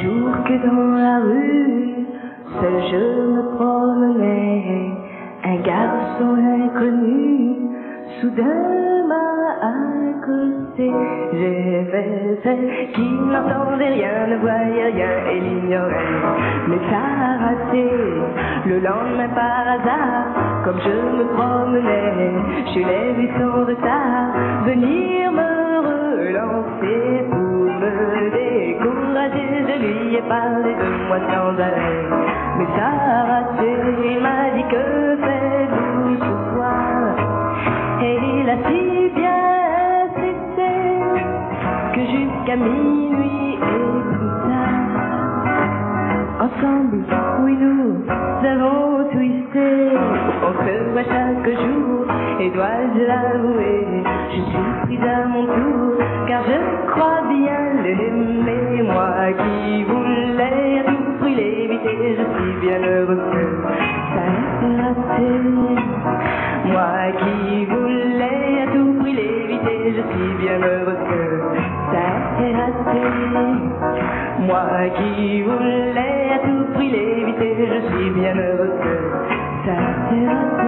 jour que dans la rue, seul je me promenais, un garçon inconnu soudain m'a accosté. J'ai fait celle qui n'entendait rien, ne voyait rien et l'ignorait, mais ça a raté. Le lendemain par hasard, comme je me promenais, je l'ai vu sans retard venir me relancer pour me décourager. Je lui ai parlé de moi sans arrêt, mais ça a raté. Il m'a dit que faites-vous ce soir, et il a si bien insisté que jusqu'à minuit et plus tard, ensemble, oui nous avons twisté. On se voit chaque jour, et dois-je l'avouer, je suis prise à mon tour, car je crois bien l'aimer. Moi qui voulais tout brûler vite, et je suis bien heureux que ça ait raté. Moi qui voulais tout brûler vite, et je suis bien heureux que ça ait raté. Moi qui voulais tout brûler vite, et je suis bien heureux que ça ait raté.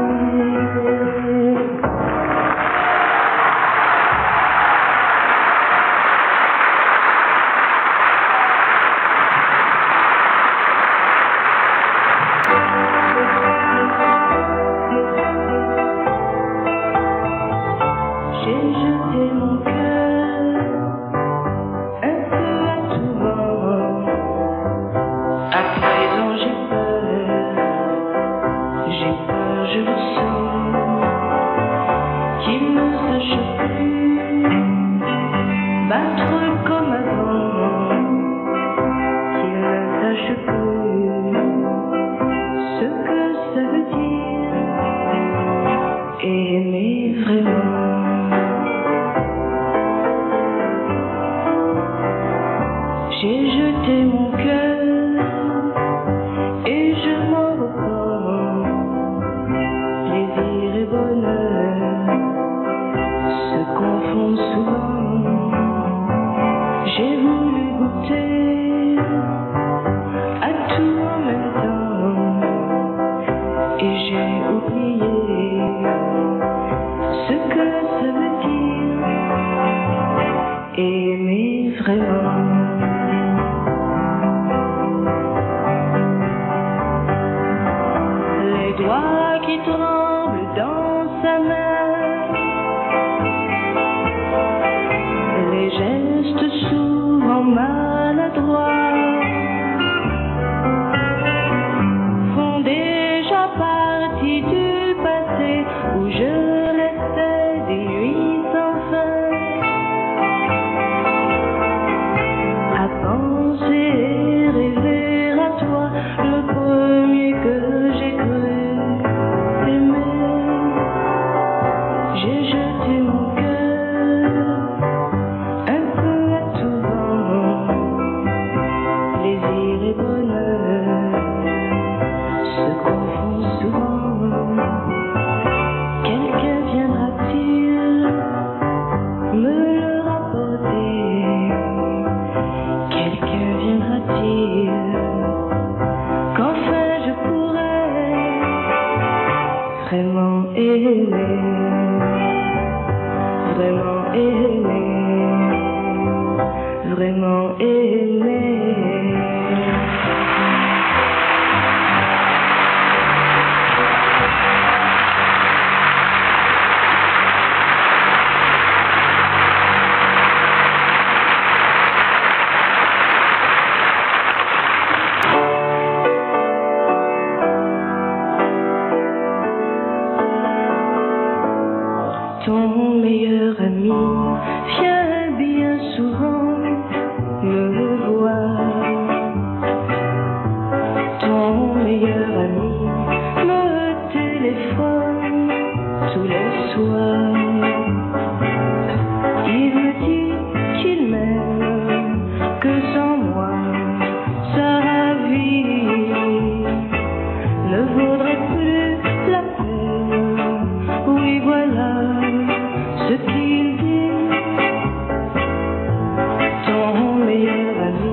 Ton meilleur ami,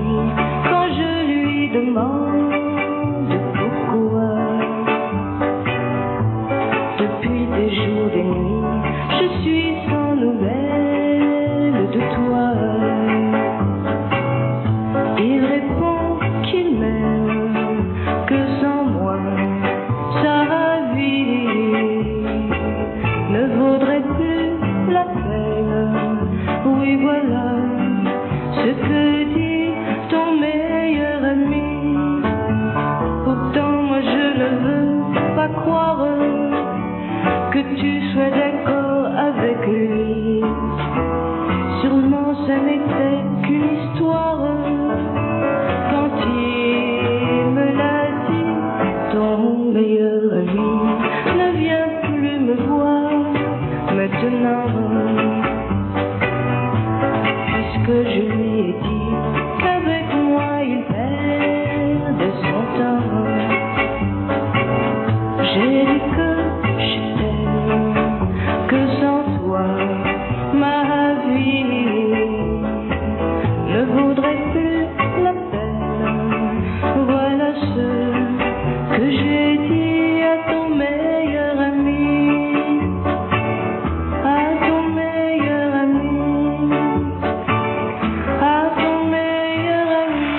quand je que tu sois d'accord avec lui. Sûrement ce n'était qu'une histoire. Quand il me l'a dit, ton meilleur ami ne vient plus me voir maintenant. Puisque je lui ai dit qu'avec moi il perd son temps. J'ai dit que je t'aime, que sans toi ma vie ne vaudrait plus la peine. Voilà ce que j'ai dit à ton meilleur ami, à ton meilleur ami, à ton meilleur ami.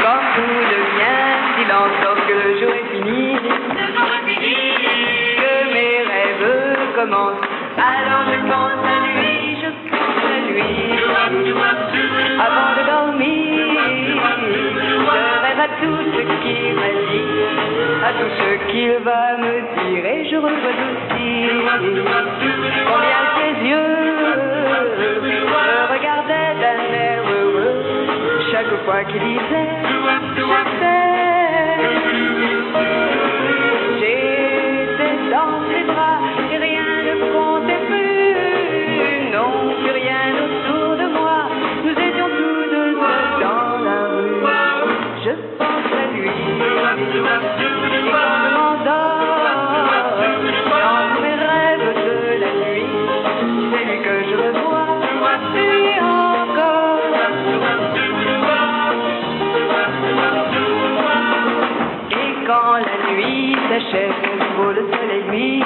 Quand tout devient silence, que le jour est fini, que mes rêves commencent, alors je pense à lui, je pense à lui. Avant de dormir, je rêve à tout ce qu'il m'a dit, à tout ce qu'il va me dire, et je revois aussi combien ses yeux me regardaient d'un air heureux chaque fois qu'il disait je t'aime. J'étais dans ses bras et rien ne comptait plus, non plus rien autour de moi, nous étions tous deux seuls dans la rue. Je pense à lui et quand je m'endors dans mes rêves de la nuit, c'est lui que je revois, lui encore. Et quand la nuit s'achève, où le soleil luit,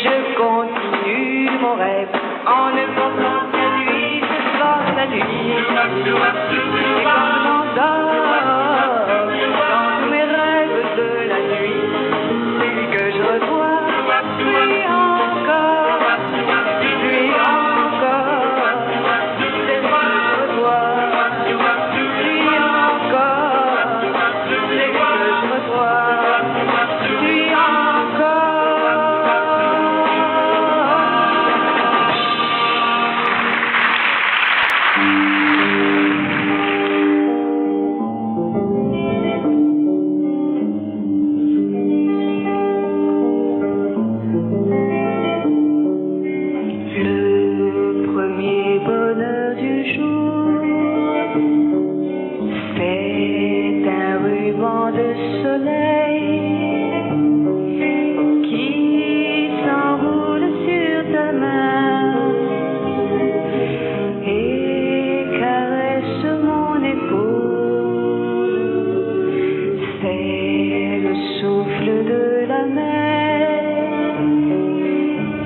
je continue mon rêve en ne pensant qu'à lui, je pense à lui. Et quand je m'endors dans tous mes rêves de la nuit, c'est lui que je revois, lui encore, lui encore, c'est lui que je revois, lui encore, c'est lui que je revois, lui encore. Le premier bonheur du jour, c'est un ruban de soleil qui s'enroule sur ta main et caresse mon épaule. C'est le souffle de la mer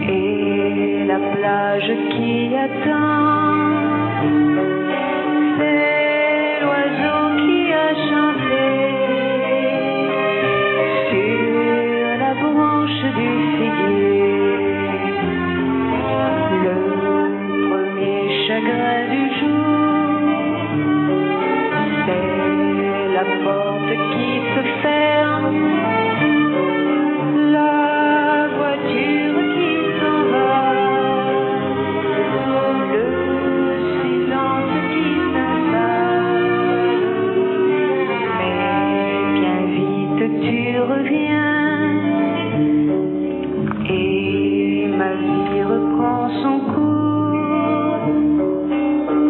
et la plage qui attend. C'est l'oiseau qui a chanté sur la branche du figuier. Le premier chagrin du jour, c'est la porte qui se ferme, la voiture qui s'en va, le silence qui s'installe. Mais bien vite tu reviens et ma vie reprend son cours.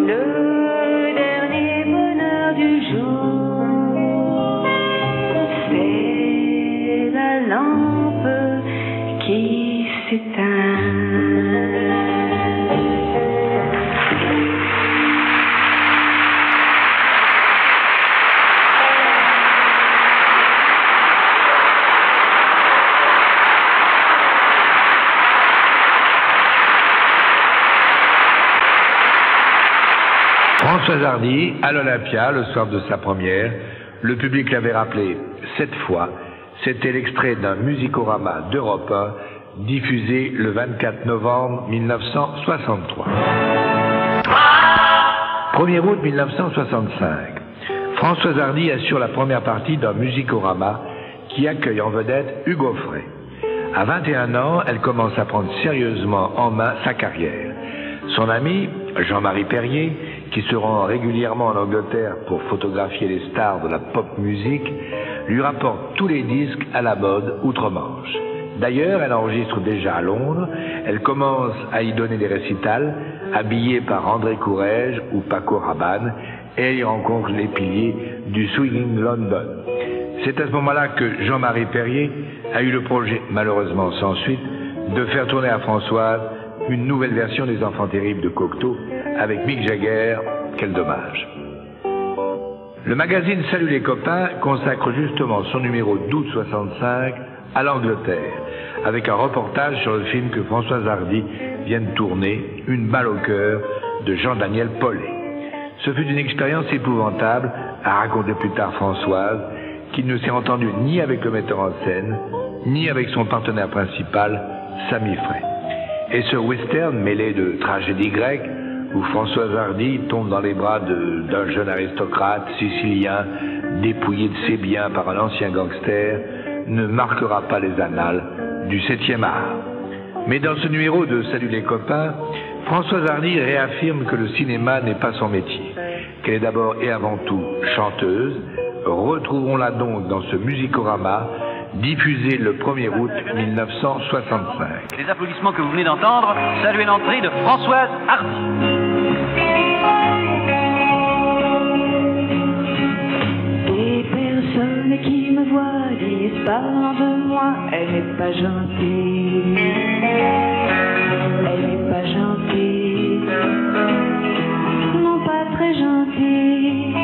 Le dernier bonheur du jour, c'est la lampe qui s'éteint. Françoise Hardy, à l'Olympia, le soir de sa première, le public l'avait rappelé 7 fois, c'était l'extrait d'un musicorama d'Europe 1, diffusé le 24 novembre 1963. 1er août 1965. Françoise Hardy assure la première partie d'un musicorama qui accueille en vedette Hugo Frey. À 21 ans, elle commence à prendre sérieusement en main sa carrière. Son ami, Jean-Marie Perrier, qui se rend régulièrement en Angleterre pour photographier les stars de la pop musique, lui rapporte tous les disques à la mode outre-Manche. D'ailleurs, elle enregistre déjà à Londres, elle commence à y donner des récitals, habillée par André Courrèges ou Paco Rabanne, et elle y rencontre les piliers du Swinging London. C'est à ce moment-là que Jean-Marie Perrier a eu le projet, malheureusement sans suite, de faire tourner à Françoise une nouvelle version des Enfants Terribles de Cocteau avec Mick Jagger. Quel dommage. Le magazine Salut les copains consacre justement son numéro d'août 65 à l'Angleterre, avec un reportage sur le film que Françoise Hardy vient de tourner, Une balle au cœur, de Jean-Daniel Paulet. Ce fut une expérience épouvantable, a raconté plus tard Françoise, qui ne s'est entendue ni avec le metteur en scène, ni avec son partenaire principal, Sami Frey. Et ce western mêlé de tragédie grecque, où Françoise Hardy tombe dans les bras d'un jeune aristocrate sicilien, dépouillé de ses biens par un ancien gangster, ne marquera pas les annales du 7e art. Mais dans ce numéro de Salut les copains, Françoise Hardy réaffirme que le cinéma n'est pas son métier, qu'elle est d'abord et avant tout chanteuse. Retrouvons-la donc dans ce musicorama diffusé le 1er août 1965. Les applaudissements que vous venez d'entendre saluent l'entrée de Françoise Hardy. Des personnes qui me voient disent parlant de moi, elle n'est pas gentille, elle n'est pas gentille, non pas très gentille.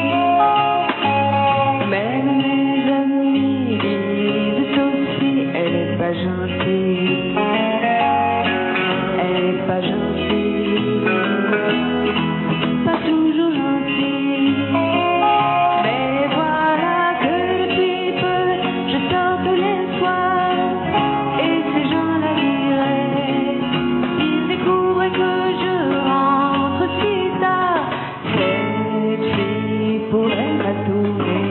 Même mes amis disent aussi, elle n'est pas gentille, elle n'est pas gentille, pas toujours gentille. Mais voilà que depuis peu, je sors tous les soirs, et ces gens la diraient, ils découvrent que je rentre si tard. Cette fille pourrait m'attourer.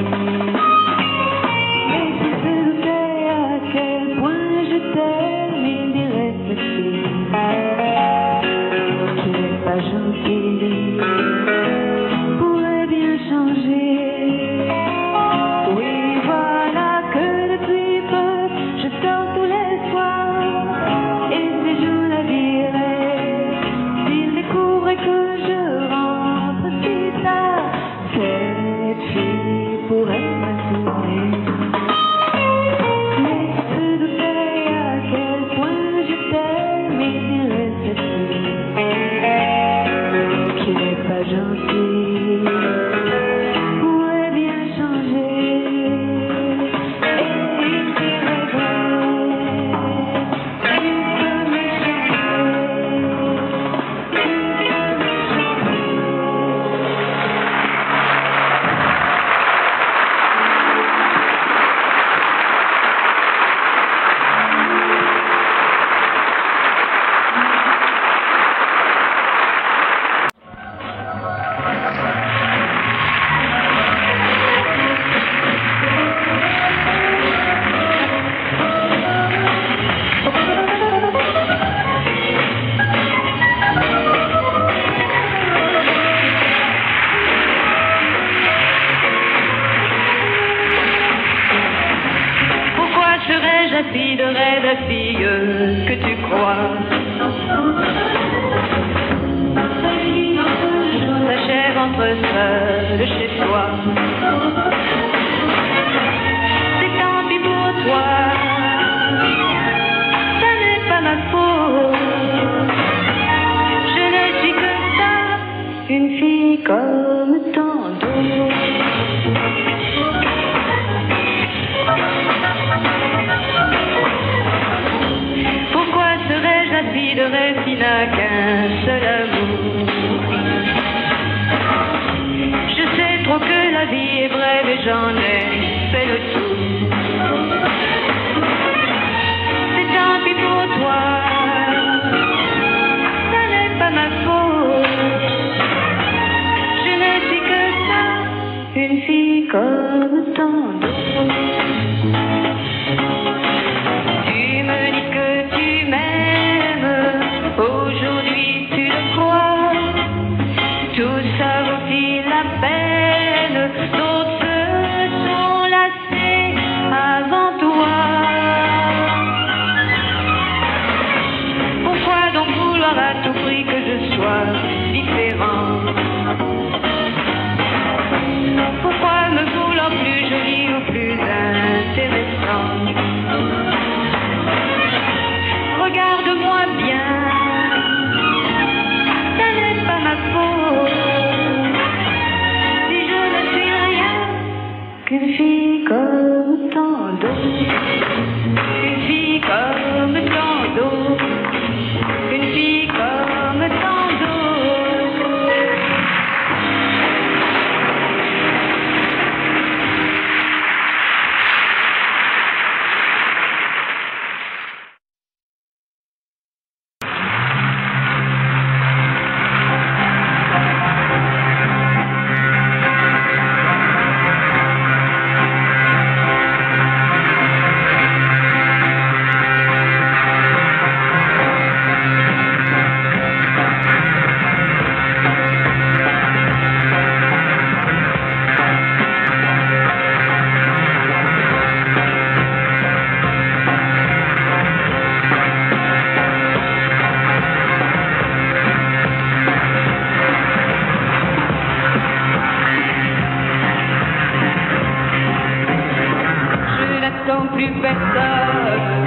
Mais si se doutait à quel point je t'aime, il dirait cette fille qui n'est pas gentille pourrait bien changer. Oui, voilà que depuis peu, je sors tous les soirs, et ces gens la diraient, s'ils découvraient que je rentre si tard, cette fille pourrait m'assurer. Mais si se doutait à quel point je t'aime, il dirait cette fille qui n'est pas gentille pourrait bien changer. Et il dirait vrai, tu peux me changer, tu peux me changer. Pourquoi serais-je assis de rêve la fille que tu crois? S'achève entre seul chez toi. C'est tant pis pour toi, ça n'est pas ma faute. Je ne suis que ça, une fille comme tant d'autres. Pourquoi serais-je la fille de rêve qui n'a qu'un seul amour? Je sais trop que la vie est brève et j'en ai fait le tour. C'est tant pis pour toi. Ça n'est pas ma faute. Je ne suis que ça, une fille comme tant d'autres. Tu me dis que tu m'aimes, aujourd'hui tu le crois. Tout ça vaut-il la peine? D'autres se sont lassés avant toi. Pourquoi donc vouloir à tout prix que je sois différent? Pourquoi me vouloir plus jolie ou plus intéressant? Regarde-moi bien, ça n'est pas ma faute. Si je ne suis rien qu'une fille comme tant d'autres. Une fille comme tant d'autres. Une fille comme tant d'autres. Plus personne,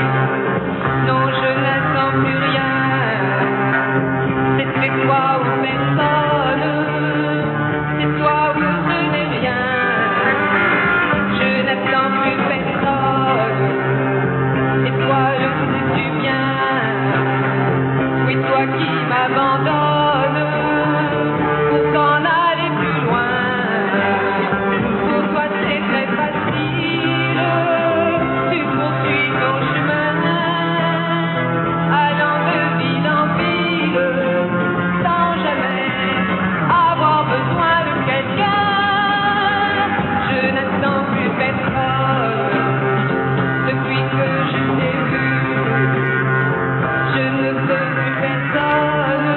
non je n'attends plus rien, c'est toi ou personne, c'est toi ou je n'ai rien, je n'attends plus personne, et toi le sais-tu bien, oui toi qui m'abandonnes, pour qu'en aller plus loin, pour toi c'est très facile. Tu poursuis ton chemin, allant de ville en ville, sans jamais avoir besoin de quelqu'un. Je n'attends plus personne, depuis que je t'ai vu. Je ne veux plus personne,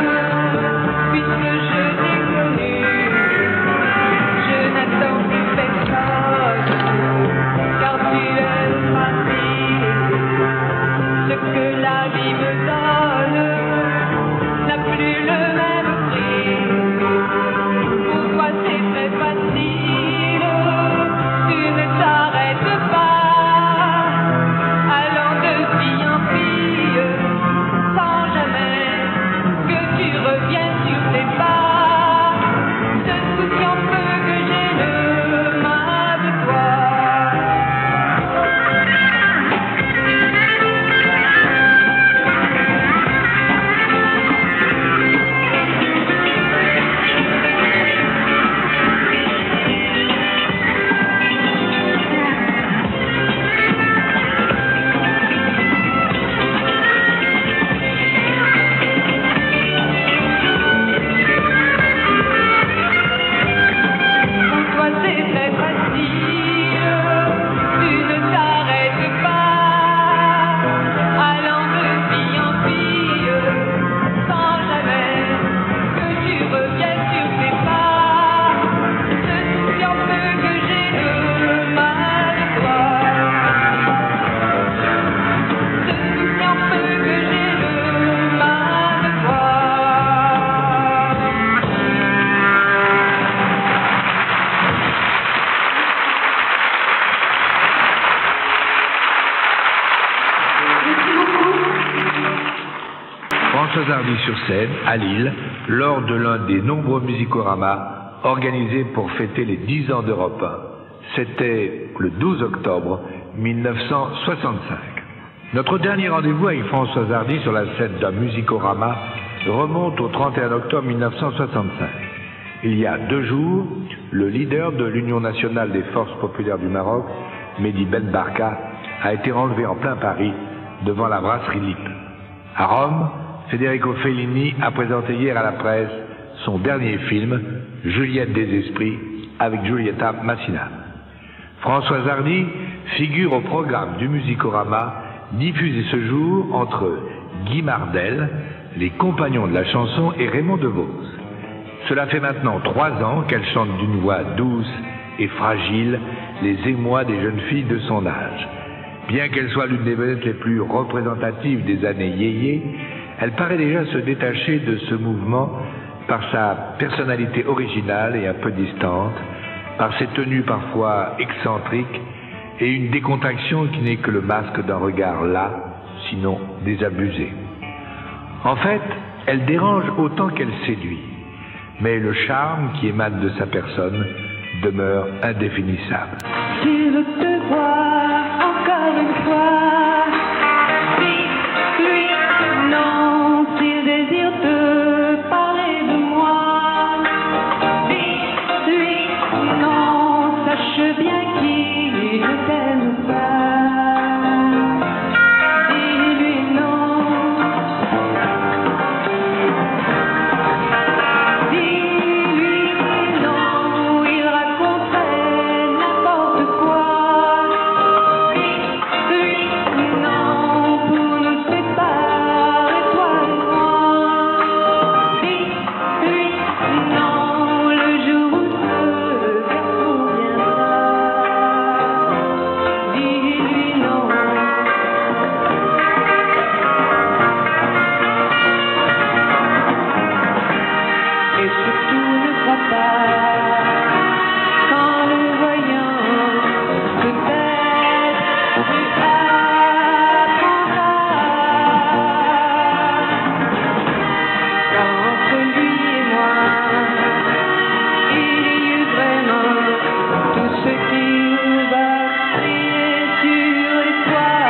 puisque je t'ai connu. Je n'attends plus personne, car tu es ce que la vie me donne n'a plus le même prix. Pour toi c'est très facile, tu ne t'arrêtes pas, allant de fille en fille, sans jamais que tu reviennes sur tes pas, te souciant peu que j'ai le mal de toi. Françoise Hardy sur scène, à Lille, lors de l'un des nombreux musicoramas organisés pour fêter les 10 ans d'Europe 1. C'était le 12 octobre 1965. Notre dernier rendez-vous avec Françoise Hardy sur la scène d'un musicorama remonte au 31 octobre 1965. Il y a 2 jours, le leader de l'Union nationale des forces populaires du Maroc, Mehdi Ben Barka, a été enlevé en plein Paris devant la brasserie Lippe. À Rome, Federico Fellini a présenté hier à la presse son dernier film, Juliette des Esprits, avec Giulietta Massina. Françoise Hardy figure au programme du Musicorama, diffusé ce jour entre Guy Mardel, les Compagnons de la chanson et Raymond DeVos. Cela fait maintenant 3 ans qu'elle chante d'une voix douce et fragile les émois des jeunes filles de son âge. Bien qu'elle soit l'une des vedettes les plus représentatives des années yéyé, elle paraît déjà se détacher de ce mouvement par sa personnalité originale et un peu distante, par ses tenues parfois excentriques et une décontraction qui n'est que le masque d'un regard las, sinon désabusé. En fait, elle dérange autant qu'elle séduit, mais le charme qui émane de sa personne demeure indéfinissable. Si je te vois encore une fois, dis-lui non, s'il désire te parler de moi. Dis-lui non, sache bien qu'il ne t'aime pas. Dis-lui non. Dis-lui non, il raconterait n'importe quoi. Dis-lui non pour nous séparer, toi et moi. Dis-lui non le jour où ce garçon viendra. Dis-lui non. Et surtout ne crois pas qu'en nous voyant, peut-être tu apprendras. Car entre lui et moi, il y eut vraiment tout ce qui va briller sur les toits.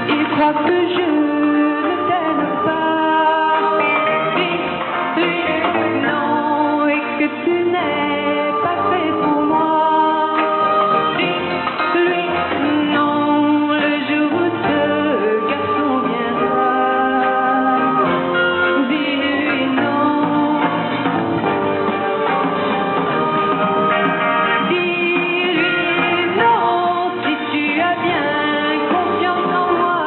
Il croit que je ne t'aime pas. Dis-lui non et que tu n'es pas fait pour moi. Dis-lui non le jour où ce garçon viendra. Dis-lui non. Dis-lui non si tu as bien confiance en moi.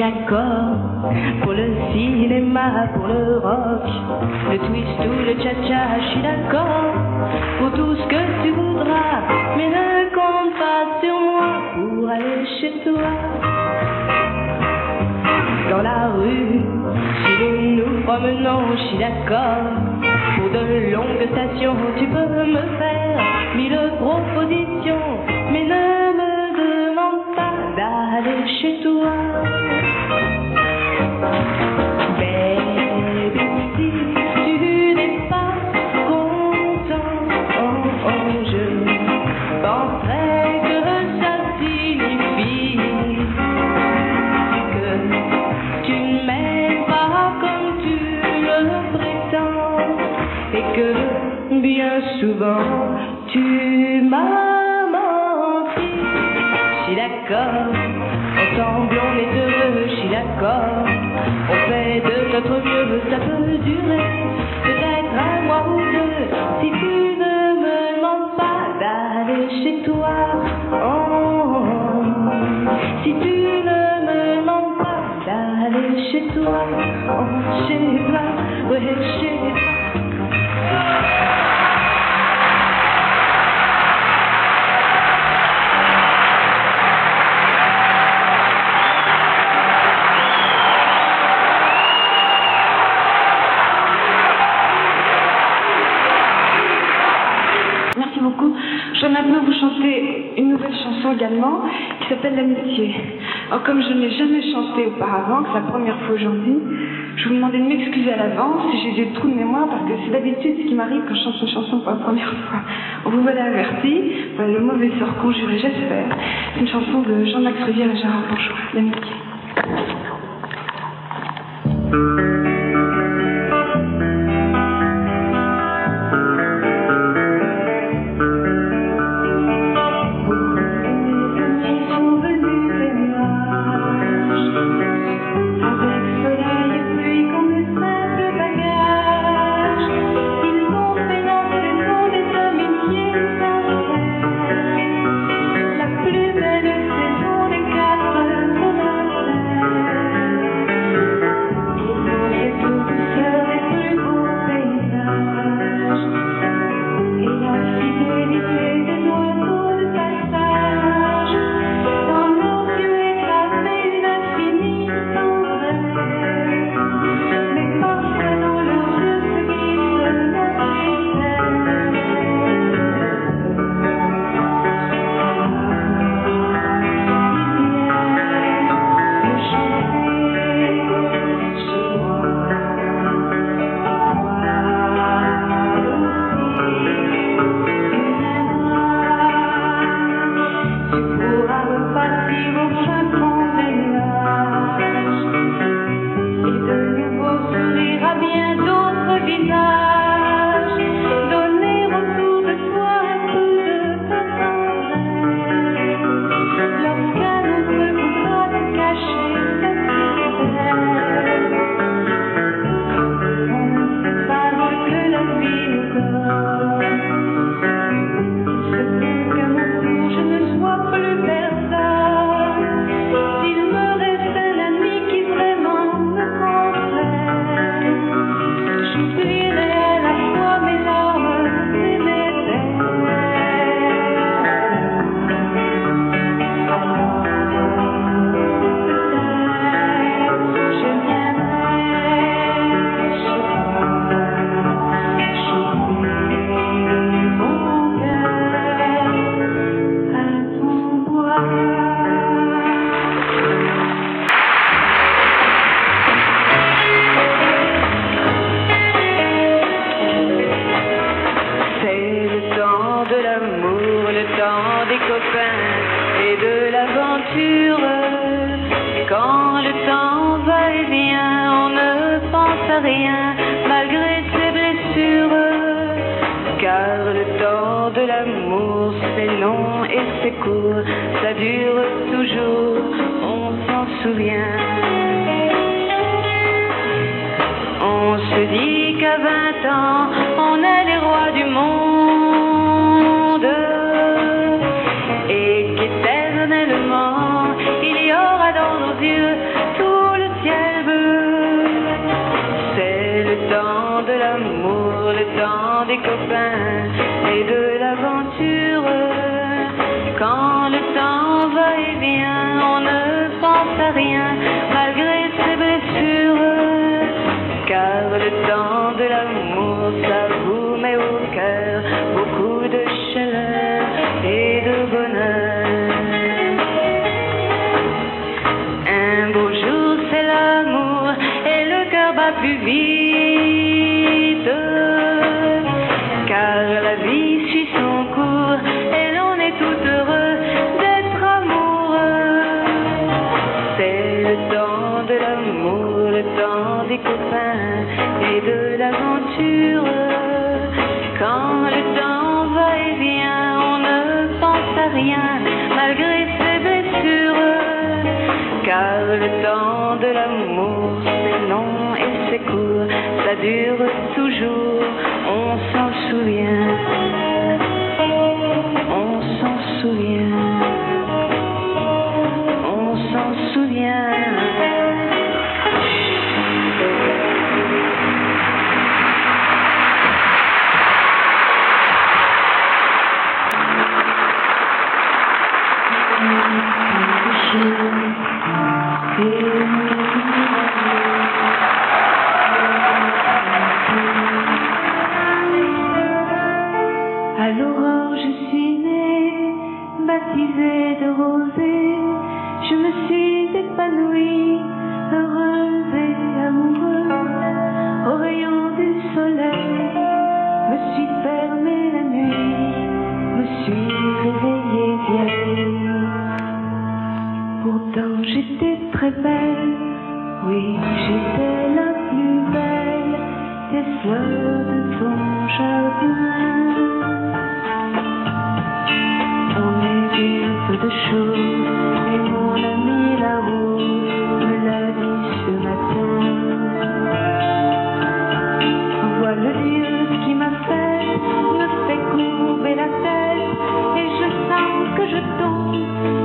d'accord. Pour le cinéma, pour le rock, le twist ou le cha-cha, je suis d'accord. Pour tout ce que tu voudras, mais ne compte pas sur moi pour aller chez toi. Dans la rue, si nous nous promenons, je suis d'accord. Pour de longues stations, tu peux me faire 1000 propositions, mais ne me demande pas d'aller chez toi. Baby, si tu n'es pas content, je penserais que ça signifie que tu ne m'aimes pas comme tu le prétends et que bien souvent tu m'as menti. Je suis d'accord, ensemble on est heureux, je suis d'accord. On fait de notre mieux, ça peut durer peut-être un mois ou deux. Si tu ne me demandes pas d'aller chez toi, si tu ne me demandes pas d'aller chez toi, chez toi, ouais, chez toi. Merci beaucoup. Je vais maintenant vous chanter une nouvelle chanson également qui s'appelle L'amitié. Alors comme je n'ai jamais chanté auparavant, que c'est la première fois aujourd'hui, je vous demandais de m'excuser à l'avance si j'ai des trous de mémoire parce que c'est d'habitude ce qui m'arrive quand je chante une chanson pour la première fois. On vous voilà averti, voilà, le mauvais sort conjuré, j'espère. C'est une chanson de Jean-Max Rivière et Gérard Bourgeois, L'amitié. Tout rien malgré ses blessures. Car le temps de l'amour, ça vous met au cœur beaucoup de chaleur et de bonheur. Un beau jour c'est l'amour et le cœur bat plus vite. Car la vie suit son cours et l'on est tout heureux d'être amoureux. C'est le temps de l'amour, le temps des copains et de l'aventure. Quand le temps va et vient, on ne pense à rien malgré ses blessures. Car le temps de l'amour, c'est long et c'est court, ça dure toujours, on s'en souvient, on s'en souvient, on s'en souvient. À l'aurore je suis née, baptisée de rosée, je me suis épanouie, heureuse et amoureuse. Au rayon du soleil, me suis fermée la nuit, me suis réveillée vieille. Pourtant j'étais très belle, oui j'étais la plus belle des fleurs de ton jardin. On est dit un peu de choses et mon ami là-haut me l'a dit ce matin. Vois le Dieu qui m'a fait, me fait courber la tête et je sens que je tombe,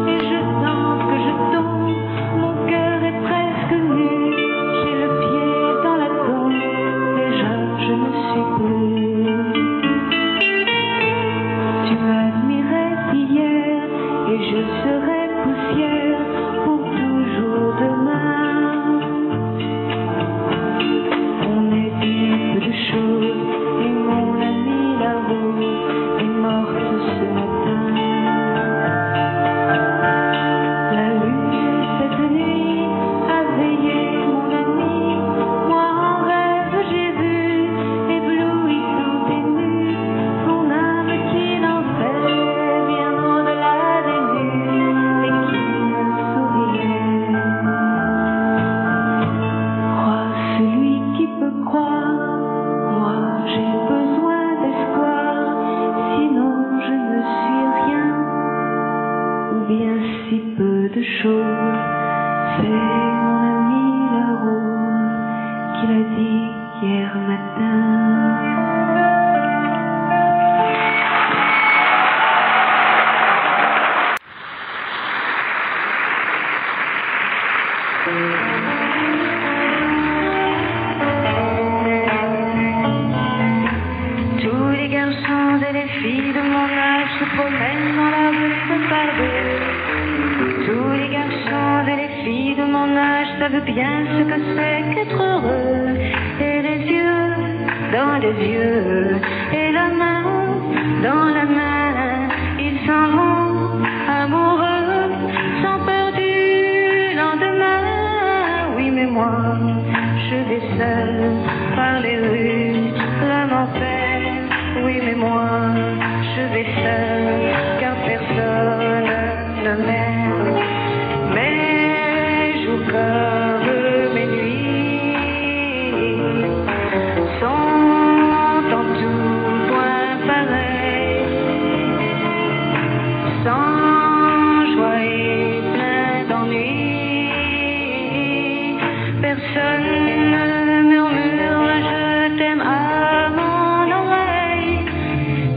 et je sens que je tombe. Mon cœur est presque nu, j'ai le pied dans la tombe, déjà je ne suis plus. Tu m'admirais hier et je serai poussière pour toujours demain. On est dit peu de choses et mon ami là-haut est morte ce matin. La lune cette nuit a veillé mon ami, moi en rêve j'ai vu, éblouissante et nue, son âme qui dansait bien au-delà des nues et qui me souriait. Crois celui qui peut croire, moi j'ai besoin d'espoir, sinon je ne suis rien, ou bien si peu de choses. C'est mon ami la rose qui l'a dit hier matin. Tous les garçons et les filles de mon âge se promènent dans la rue de Paris. Tous les garçons et les filles de mon âge savent bien ce que c'est qu'être heureux. Et les yeux dans les yeux, et la main dans la main, ils s'en vont amoureux, sans peur du lendemain. Oui, mais moi, je vais seul par les rues, l'âme en peine. Oui, mais moi, je vais seul, car personne ne m'aime. Mes jours comme mes nuits sont en tout point pareils, sans joie et plein d'ennui. Personne ne murmure je t'aime à mon oreille.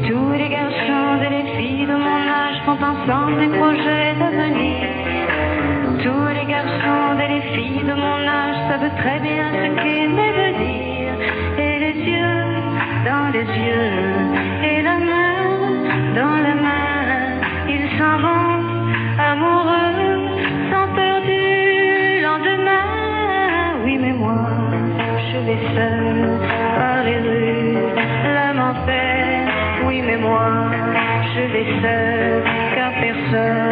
Tous les garçons et les filles de mon âge font ensemble des projets d'avenir. Tous les garçons et les filles de mon âge savent très bien ce qu'il veut dire. Et les yeux dans les yeux, et la main dans la main, ils s'en vont amoureux, sans peur du mais moi, je vais seule, car personne